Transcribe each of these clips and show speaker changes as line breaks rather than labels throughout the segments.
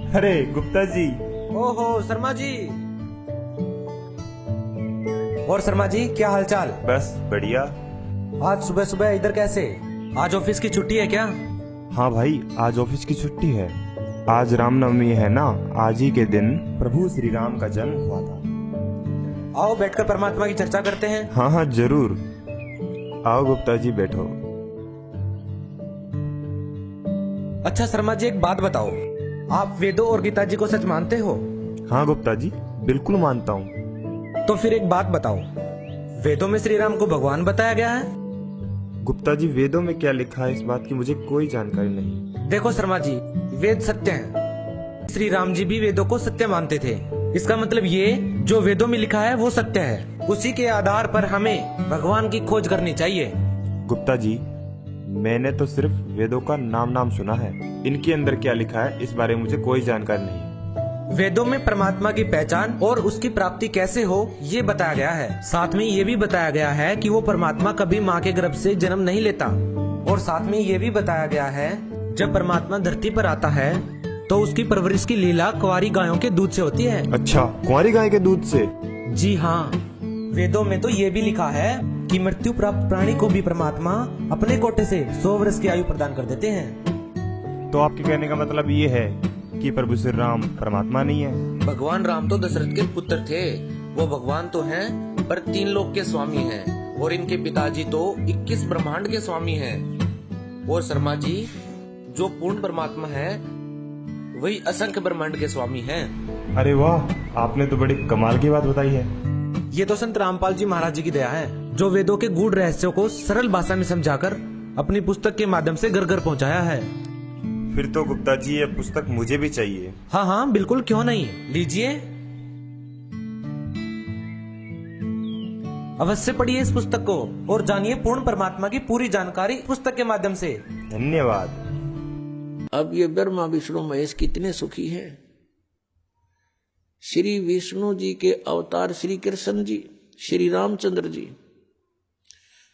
अरे गुप्ता जी।
ओहो शर्मा जी। और शर्मा जी क्या हालचाल?
बस बढ़िया।
आज सुबह सुबह इधर कैसे? आज ऑफिस की छुट्टी है क्या?
हाँ भाई, आज ऑफिस की छुट्टी है। आज रामनवमी है ना, आज ही के दिन प्रभु श्री राम का जन्म हुआ था।
आओ बैठकर परमात्मा की चर्चा करते हैं।
हाँ हाँ जरूर। आओ गुप्ता जी बैठो।
अच्छा शर्मा जी एक बात बताओ, आप वेदों और गीता जी को सच मानते हो?
हाँ गुप्ता जी, बिल्कुल मानता हूँ।
तो फिर एक बात बताओ, वेदों में श्री राम को भगवान बताया गया है?
गुप्ता जी, वेदों में क्या लिखा है इस बात की मुझे कोई जानकारी नहीं।
देखो शर्मा जी, वेद सत्य हैं। श्री राम जी भी वेदों को सत्य मानते थे। इसका मतलब ये जो वेदों में लिखा है वो सत्य है। उसी के आधार पर हमें भगवान की खोज करनी चाहिए।
गुप्ता जी, मैंने तो सिर्फ वेदों का नाम नाम सुना है। इनके अंदर क्या लिखा है इस बारे में मुझे कोई जानकारी नहीं।
वेदों में परमात्मा की पहचान और उसकी प्राप्ति कैसे हो ये बताया गया है। साथ में ये भी बताया गया है कि वो परमात्मा कभी माँ के गर्भ से जन्म नहीं लेता। और साथ में ये भी बताया गया है जब परमात्मा धरती पर आता है तो उसकी परवरिश की लीला कुंवारी गायों के दूध से होती है।
अच्छा, कुंवारी गाय के दूध से?
जी हाँ, वेदों में तो ये भी लिखा है कि मृत्यु प्राप्त प्राणी को भी परमात्मा अपने कोटे से 100 वर्ष की आयु प्रदान कर देते हैं।
तो आपके कहने का मतलब ये है कि प्रभु श्री राम परमात्मा नहीं है?
भगवान राम तो दशरथ के पुत्र थे। वो भगवान तो हैं, पर 3 लोक के स्वामी हैं। और इनके पिताजी तो 21 ब्रह्मांड के स्वामी हैं। और शर्मा जी, जो पूर्ण परमात्मा है वही असंख्य ब्रह्मांड के स्वामी हैं।
अरे वाह, आपने तो बड़ी कमाल की बात बताई है।
ये तो संत रामपाल जी महाराज जी की दया है, जो वेदों के गूढ़ रहस्यों को सरल भाषा में समझाकर अपनी पुस्तक के माध्यम से घर घर पहुंचाया है।
फिर तो गुप्ता जी ये पुस्तक मुझे भी चाहिए।
हाँ हाँ बिल्कुल, क्यों नहीं, लीजिए अवश्य पढ़िए इस पुस्तक को और जानिए पूर्ण परमात्मा की पूरी जानकारी पुस्तक के माध्यम से।
धन्यवाद।
अब ये ब्रह्मा विष्णु महेश कितने सुखी हैं। श्री विष्णु जी के अवतार श्री कृष्ण जी, श्री रामचंद्र जी।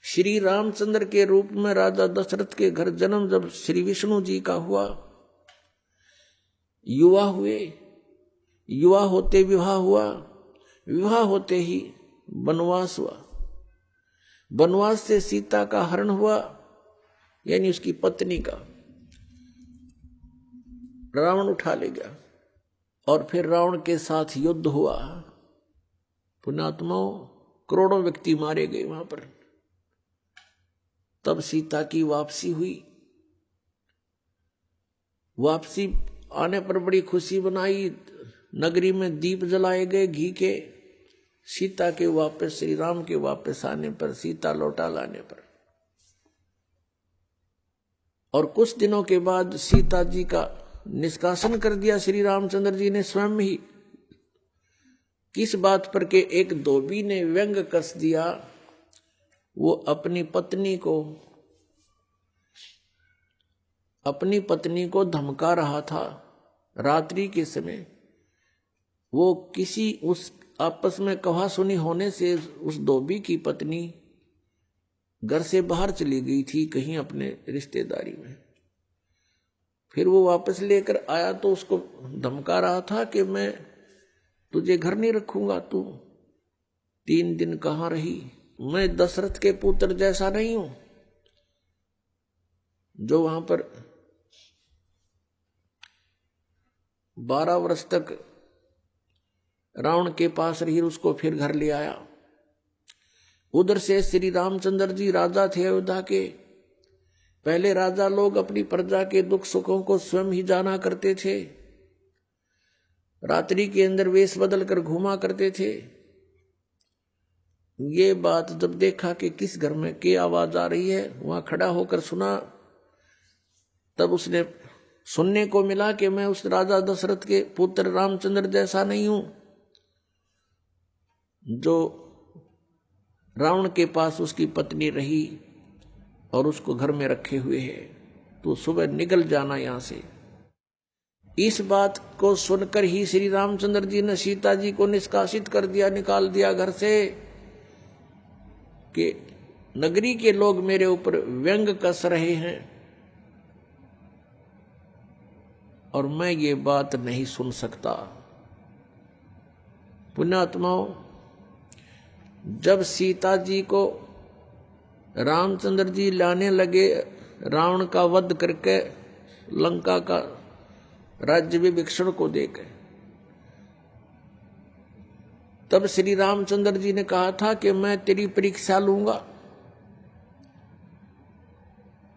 श्री रामचंद्र के रूप में राजा दशरथ के घर जन्म जब श्री विष्णु जी का हुआ, युवा हुए, युवा होते विवाह हुआ, विवाह होते ही वनवास हुआ, वनवास से सीता का हरण हुआ, यानी उसकी पत्नी का रावण उठा ले गया। और फिर रावण के साथ युद्ध हुआ, पुण्यात्माओं करोड़ों व्यक्ति मारे गए वहां पर। तब सीता की वापसी हुई। वापसी आने पर बड़ी खुशी मनाई, नगरी में दीप जलाए गए घी के। सीता के वापस, श्री राम के वापस आने पर, सीता लौटा लाने पर, और कुछ दिनों के बाद सीता जी का निष्कासन कर दिया श्री रामचंद्र जी ने स्वयं ही। किस बात पर के एक धोबी ने व्यंग कस दिया। वो अपनी पत्नी को धमका रहा था रात्रि के समय। वो किसी उस आपस में कहा सुनी होने से उस धोबी की पत्नी घर से बाहर चली गई थी कहीं अपने रिश्तेदारी में। फिर वो वापस लेकर आया तो उसको धमका रहा था कि मैं तुझे घर नहीं रखूंगा, तू 3 दिन कहाँ रही। मैं दशरथ के पुत्र जैसा नहीं हूं जो वहां पर 12 वर्ष तक रावण के पास रही, उसको फिर घर ले आया। उधर से श्री रामचंद्र जी राजा थे अयोध्या के। पहले राजा लोग अपनी प्रजा के दुख सुखों को स्वयं ही जाना करते थे। रात्रि के अंदर वेश बदल कर घूमा करते थे। ये बात जब देखा कि किस घर में की आवाज आ रही है, वहां खड़ा होकर सुना, तब उसने सुनने को मिला कि मैं उस राजा दशरथ के पुत्र रामचंद्र जैसा नहीं हूं जो रावण के पास उसकी पत्नी रही और उसको घर में रखे हुए है। तो सुबह निकल जाना यहां से। इस बात को सुनकर ही श्री रामचंद्र जी ने सीता जी को निष्कासित कर दिया, निकाल दिया घर से कि नगरी के लोग मेरे ऊपर व्यंग कस रहे हैं और मैं ये बात नहीं सुन सकता। पुण्यात्माओं, जब सीता जी को रामचंद्र जी लाने लगे रावण का वध करके लंका का राज्य विभीषण को देकर, तब श्री रामचंद्र जी ने कहा था कि मैं तेरी परीक्षा लूंगा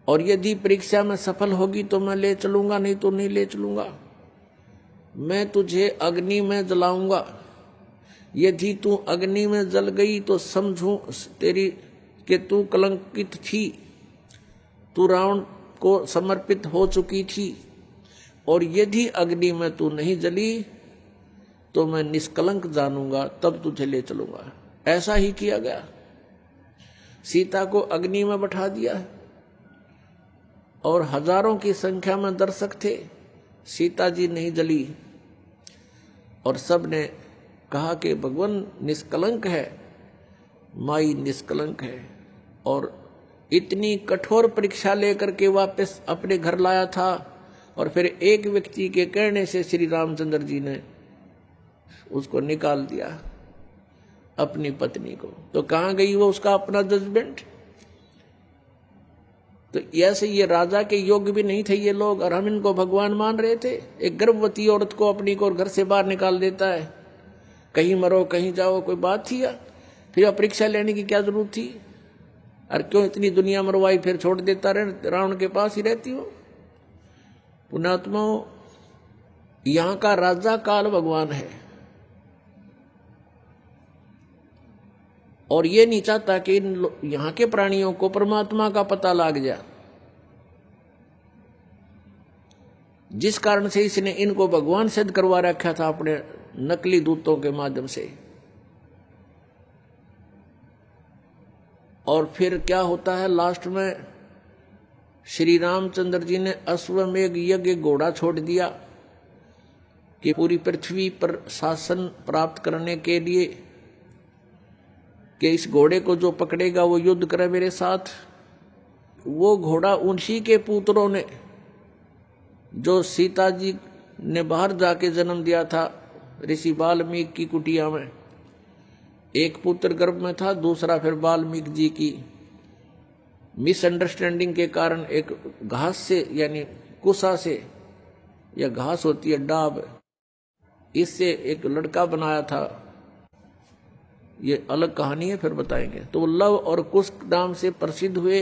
और यदि परीक्षा में सफल होगी तो मैं ले चलूंगा, नहीं तो नहीं ले चलूंगा। मैं तुझे अग्नि में जलाऊंगा, यदि तू अग्नि में जल गई तो समझूं तेरी कि तू कलंकित थी, तू रावण को समर्पित हो चुकी थी, और यदि अग्नि में तू नहीं जली तो मैं निष्कलंक जानूंगा, तब तुझे ले चलूंगा। ऐसा ही किया गया, सीता को अग्नि में बैठा दिया और हजारों की संख्या में दर्शक थे, सीता जी नहीं जली और सब ने कहा कि भगवान निष्कलंक है, माई निष्कलंक है। और इतनी कठोर परीक्षा लेकर के वापस अपने घर लाया था और फिर एक व्यक्ति के कहने से श्री रामचंद्र जी ने उसको निकाल दिया, अपनी पत्नी को। तो कहां गई वो उसका अपना जजमेंट? तो ऐसे ये राजा के योग्य भी नहीं थे ये लोग, और हम इनको भगवान मान रहे थे। एक गर्भवती औरत को अपनी को घर से बाहर निकाल देता है, कहीं मरो कहीं जाओ, कोई बात थी? फिर परीक्षा लेने की क्या जरूरत थी? और क्यों इतनी दुनिया मरवाई, फिर छोड़ देता रहे, रावण के पास ही रहती हो। पुण्यात्माओं, यहां का राजा काल भगवान है और ये नहीं चाहता कि यहां के प्राणियों को परमात्मा का पता लग जाए, जिस कारण से इसने इनको भगवान सिद्ध करवा रखा था अपने नकली दूतों के माध्यम से। और फिर क्या होता है लास्ट में, श्री रामचंद्र जी ने अश्वमेघ यज्ञ घोड़ा छोड़ दिया कि पूरी पृथ्वी पर शासन प्राप्त करने के लिए कि इस घोड़े को जो पकड़ेगा वो युद्ध करे मेरे साथ। वो घोड़ा उन्हीं के पुत्रों ने, जो सीता जी ने बाहर जाके जन्म दिया था ऋषि वाल्मीकि की कुटिया में, एक पुत्र गर्भ में था, दूसरा फिर वाल्मीकि जी की मिसअंडरस्टैंडिंग के कारण एक घास से यानी कुसा से, या घास होती है डाब, इससे एक लड़का बनाया था। ये अलग कहानी है, फिर बताएंगे। तो लव और कुश नाम से प्रसिद्ध हुए।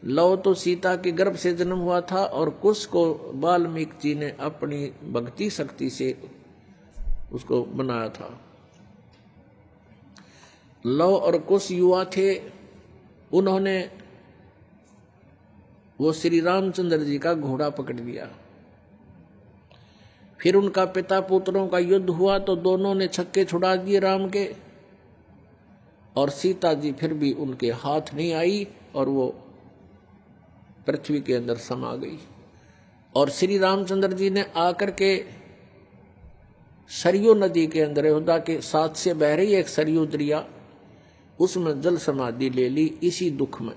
लव तो सीता के गर्भ से जन्म हुआ था और कुश को वाल्मीकि जी ने अपनी भक्ति शक्ति से उसको बनाया था। लव और कुश युवा थे, उन्होंने वो श्री रामचंद्र जी का घोड़ा पकड़ लिया। फिर उनका पिता पुत्रों का युद्ध हुआ तो दोनों ने छक्के छुड़ा दिए राम के, और सीता जी फिर भी उनके हाथ नहीं आई और वो पृथ्वी के अंदर समा गई। और श्री रामचंद्र जी ने आकर के सरयू नदी के अंदर, अयोध्या के साथ से बह रही एक सरयू दरिया, उसमें जल समाधि ले ली इसी दुख में।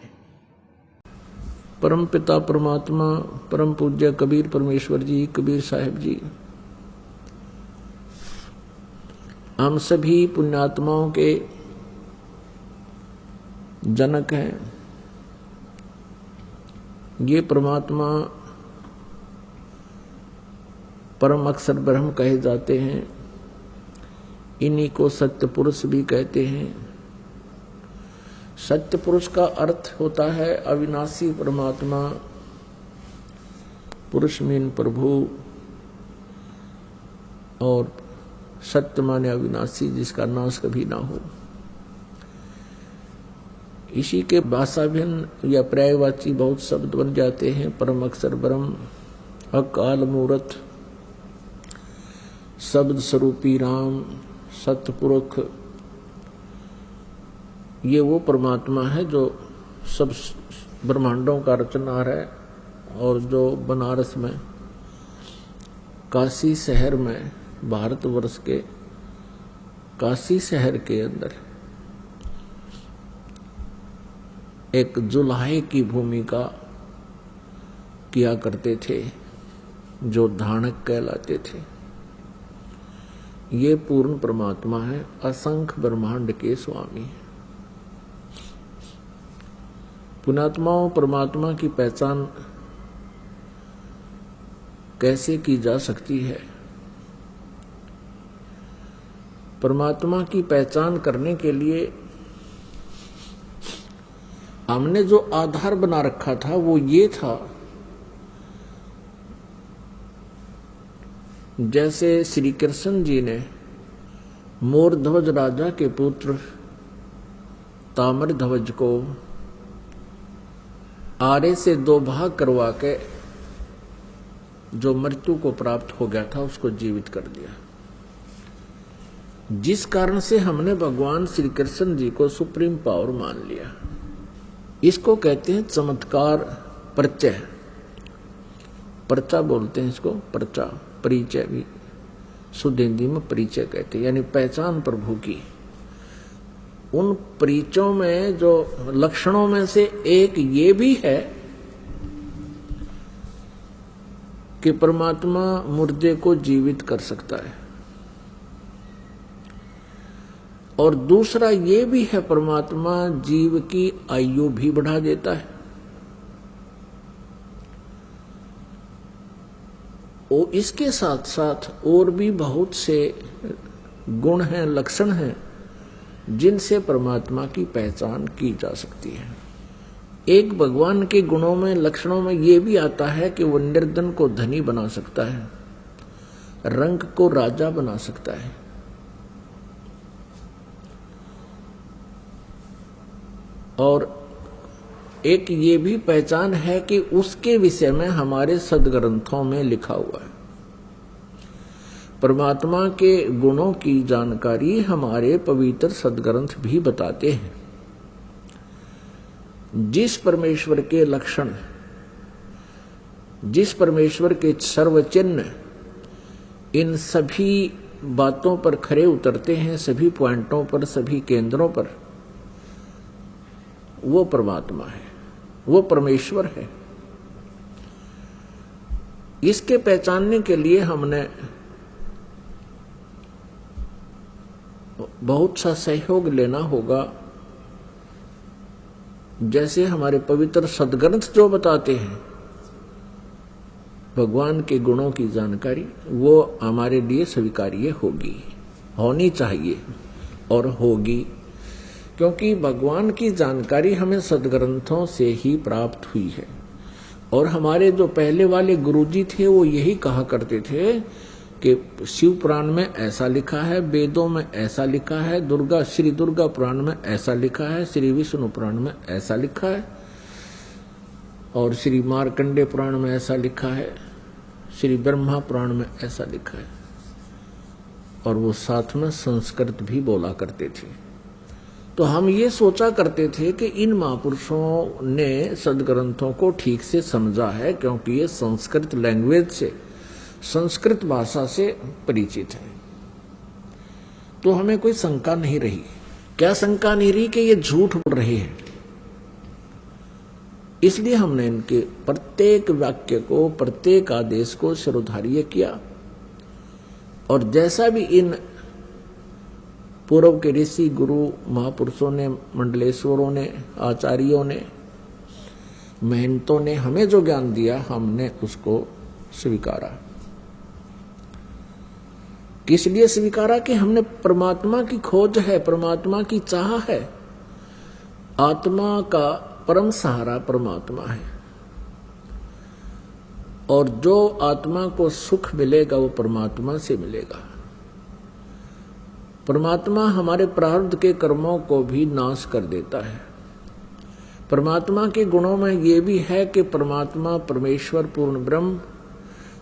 परम पिता परमात्मा परम पूज्य कबीर परमेश्वर जी, कबीर साहिब जी, हम सभी पुण्यात्माओं के जनक हैं। ये परमात्मा परम अक्षर ब्रह्म कहे जाते हैं, इन्हीं को सत्य पुरुष भी कहते हैं। सत्य पुरुष का अर्थ होता है अविनाशी परमात्मा, पुरुष मीन प्रभु, और सत्य माने अविनाशी जिसका नाश कभी ना हो। इसी के भाषाभिन्न या पर्यायवाची बहुत शब्द बन जाते हैं। परम अक्षर ब्रह्म, अकाल मूर्त, शब्द स्वरूपी राम, सतपुरुष, ये वो परमात्मा है जो सब ब्रह्मांडों का रचनहार है, और जो बनारस में काशी शहर में, भारतवर्ष के काशी शहर के अंदर एक जुलाहे की भूमिका किया करते थे। जो धानक कहलाते थे, ये पूर्ण परमात्मा है, असंख्य ब्रह्मांड के स्वामी है। पुण्यात्माओं, परमात्मा की पहचान कैसे की जा सकती है? परमात्मा की पहचान करने के लिए हमने जो आधार बना रखा था वो ये था, जैसे श्री कृष्ण जी ने मोरध्वज राजा के पुत्र ताम्रध्वज को आरे से 2 भाग करवा के जो मृत्यु को प्राप्त हो गया था उसको जीवित कर दिया, जिस कारण से हमने भगवान श्री कृष्ण जी को सुप्रीम पावर मान लिया। इसको कहते हैं चमत्कार परिचय, पर्चा बोलते हैं इसको, पर्चा, परिचय भी शुद्ध हिंदी में परिचय कहते हैं, यानी पहचान प्रभु की। उन परिचयों में जो लक्षणों में से एक ये भी है कि परमात्मा मुर्दे को जीवित कर सकता है, और दूसरा ये भी है परमात्मा जीव की आयु भी बढ़ा देता है। और इसके साथ साथ और भी बहुत से गुण हैं, लक्षण हैं, जिनसे परमात्मा की पहचान की जा सकती है। एक भगवान के गुणों में, लक्षणों में ये भी आता है कि वो निर्धन को धनी बना सकता है, रंग को राजा बना सकता है, और एक ये भी पहचान है कि उसके विषय में हमारे सदग्रंथों में लिखा हुआ है। परमात्मा के गुणों की जानकारी हमारे पवित्र सदग्रंथ भी बताते हैं। जिस परमेश्वर के लक्षण, जिस परमेश्वर के सर्वचिन्ह इन सभी बातों पर खरे उतरते हैं, सभी पॉइंटों पर, सभी केंद्रों पर, वो परमात्मा है, वो परमेश्वर है। इसके पहचानने के लिए हमने बहुत सा सहयोग लेना होगा। जैसे हमारे पवित्र सदग्रंथ जो बताते हैं भगवान के गुणों की जानकारी, वो हमारे लिए स्वीकार्य होगी, होनी चाहिए और होगी, क्योंकि भगवान की जानकारी हमें सदग्रंथों से ही प्राप्त हुई है। और हमारे जो पहले वाले गुरुजी थे वो यही कहा करते थे कि शिव पुराण में ऐसा लिखा है, वेदों में ऐसा लिखा है, श्री दुर्गा पुराण में ऐसा लिखा है, श्री विष्णु पुराण में ऐसा लिखा है, और श्री मार्कंडे पुराण में ऐसा लिखा है, श्री ब्रह्मा पुराण में ऐसा लिखा है, और वो साथ में संस्कृत भी बोला करते थे। तो हम ये सोचा करते थे कि इन महापुरुषों ने सदग्रंथों को ठीक से समझा है, क्योंकि ये संस्कृत लैंग्वेज से, संस्कृत भाषा से परिचित है। तो हमें कोई शंका नहीं रही। क्या शंका नहीं रही कि ये झूठ बोल रहे हैं। इसलिए हमने इनके प्रत्येक वाक्य को, प्रत्येक आदेश को शिरोधार्य किया, और जैसा भी इन पूर्व के ऋषि, गुरु, महापुरुषों ने, मंडलेश्वरों ने, आचार्यों ने, महंतों ने हमें जो ज्ञान दिया, हमने उसको स्वीकारा। किस लिए स्वीकारा? कि हमने परमात्मा की खोज है, परमात्मा की चाह है, आत्मा का परम सहारा परमात्मा है, और जो आत्मा को सुख मिलेगा वो परमात्मा से मिलेगा। परमात्मा हमारे प्रारब्ध के कर्मों को भी नाश कर देता है। परमात्मा के गुणों में ये भी है कि परमात्मा, परमेश्वर, पूर्ण ब्रह्म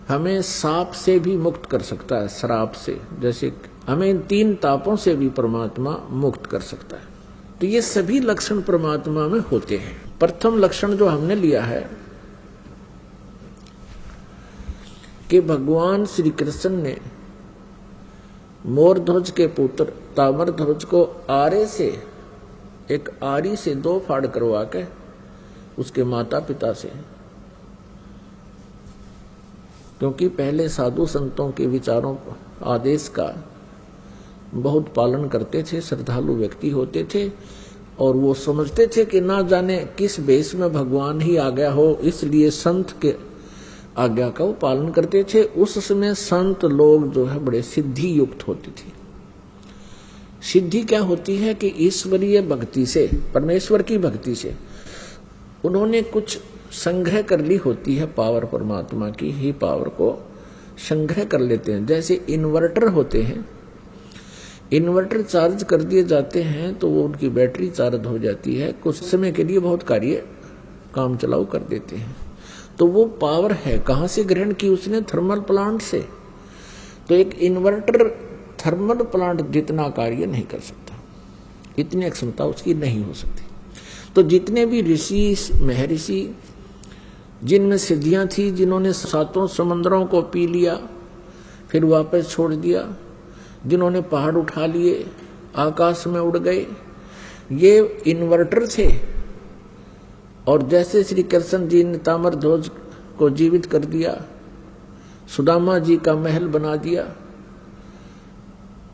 हमें साप से भी मुक्त कर सकता है, श्राप से। जैसे हमें इन 3 तापों से भी परमात्मा मुक्त कर सकता है। तो ये सभी लक्षण परमात्मा में होते हैं। प्रथम लक्षण जो हमने लिया है कि भगवान श्री कृष्ण ने मोरध्वज के पुत्र ताम्रध्वज को आरे से, एक आरी से 2 फाड़ करवा के उसके माता पिता से क्योंकि पहले साधु संतों के विचारों आदेश का बहुत पालन करते थे, श्रद्धालु व्यक्ति होते थे और वो समझते थे कि ना जाने किस भेष में भगवान ही आ गया हो, इसलिए संत के आज्ञा का वो पालन करते थे। उस समय संत लोग जो है बड़े सिद्धि युक्त होते थे। सिद्धि क्या होती है कि ईश्वरीय भक्ति से, परमेश्वर की भक्ति से उन्होंने कुछ संग्रह कर ली होती है, पावर परमात्मा की ही पावर को संग्रह कर लेते हैं। जैसे इन्वर्टर होते हैं, इन्वर्टर चार्ज कर दिए जाते हैं तो वो उनकी बैटरी चार्ज हो जाती है, कुछ समय के लिए बहुत कार्य काम चलाऊ कर देते हैं। तो वो पावर है कहां से ग्रहण की उसने? थर्मल प्लांट से। तो एक इन्वर्टर थर्मल प्लांट जितना कार्य नहीं कर सकता, इतनी क्षमता उसकी नहीं हो सकती। तो जितने भी ऋषि महर्षि जिनमें सिद्धियां थी, जिन्होंने 7 समंदरों को पी लिया फिर वापस छोड़ दिया, जिन्होंने पहाड़ उठा लिए आकाश में उड़ गए, ये इन्वर्टर थे। और जैसे श्री कृष्ण जी ने ताम्रध्वज को जीवित कर दिया, सुदामा जी का महल बना दिया,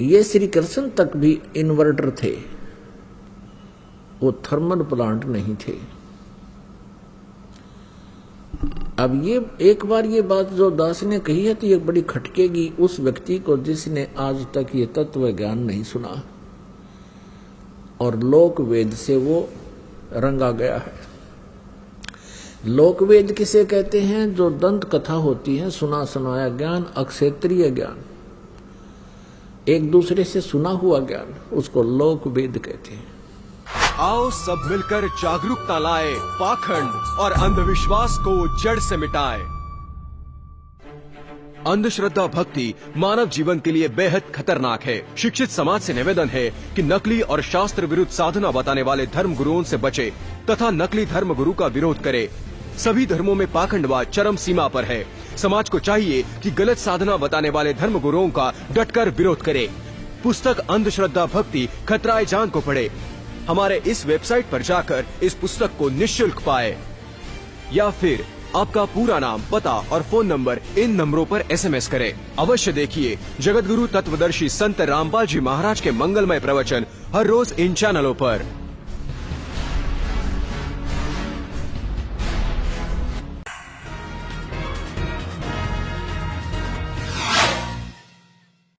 ये श्री कृष्ण तक भी इन्वर्टर थे, वो थर्मल प्लांट नहीं थे। अब ये एक बार ये बात जो दास ने कही है तो ये बड़ी खटकेगी उस व्यक्ति को जिसने आज तक ये तत्व ज्ञान नहीं सुना और लोक वेद से वो रंगा गया है। लोक वेद किसे कहते हैं? जो दंत कथा होती है, सुना सुनाया ज्ञान, अक्षेत्रीय ज्ञान, एक दूसरे से सुना हुआ ज्ञान, उसको लोक वेद कहते हैं।
आओ सब मिलकर जागरूकता लाए, पाखंड और अंधविश्वास को जड़ से मिटाए। अंधश्रद्धा भक्ति मानव जीवन के लिए बेहद खतरनाक है। शिक्षित समाज से निवेदन है कि नकली और शास्त्र विरुद्ध साधना बताने वाले धर्म गुरुओं से बचे तथा नकली धर्म गुरु का विरोध करे। सभी धर्मों में पाखंडवाद चरम सीमा पर है। समाज को चाहिए कि गलत साधना बताने वाले धर्म गुरुओं का डटकर विरोध करे। पुस्तक अंधश्रद्धा भक्ति खतराए जान को पढ़े। हमारे इस वेबसाइट पर जाकर इस पुस्तक को निःशुल्क पाए या फिर आपका पूरा नाम, पता और फोन नंबर इन नंबरों पर SMS करें। अवश्य देखिए जगतगुरु तत्वदर्शी संत रामपाल जी महाराज के मंगलमय प्रवचन हर रोज इन चैनलों पर।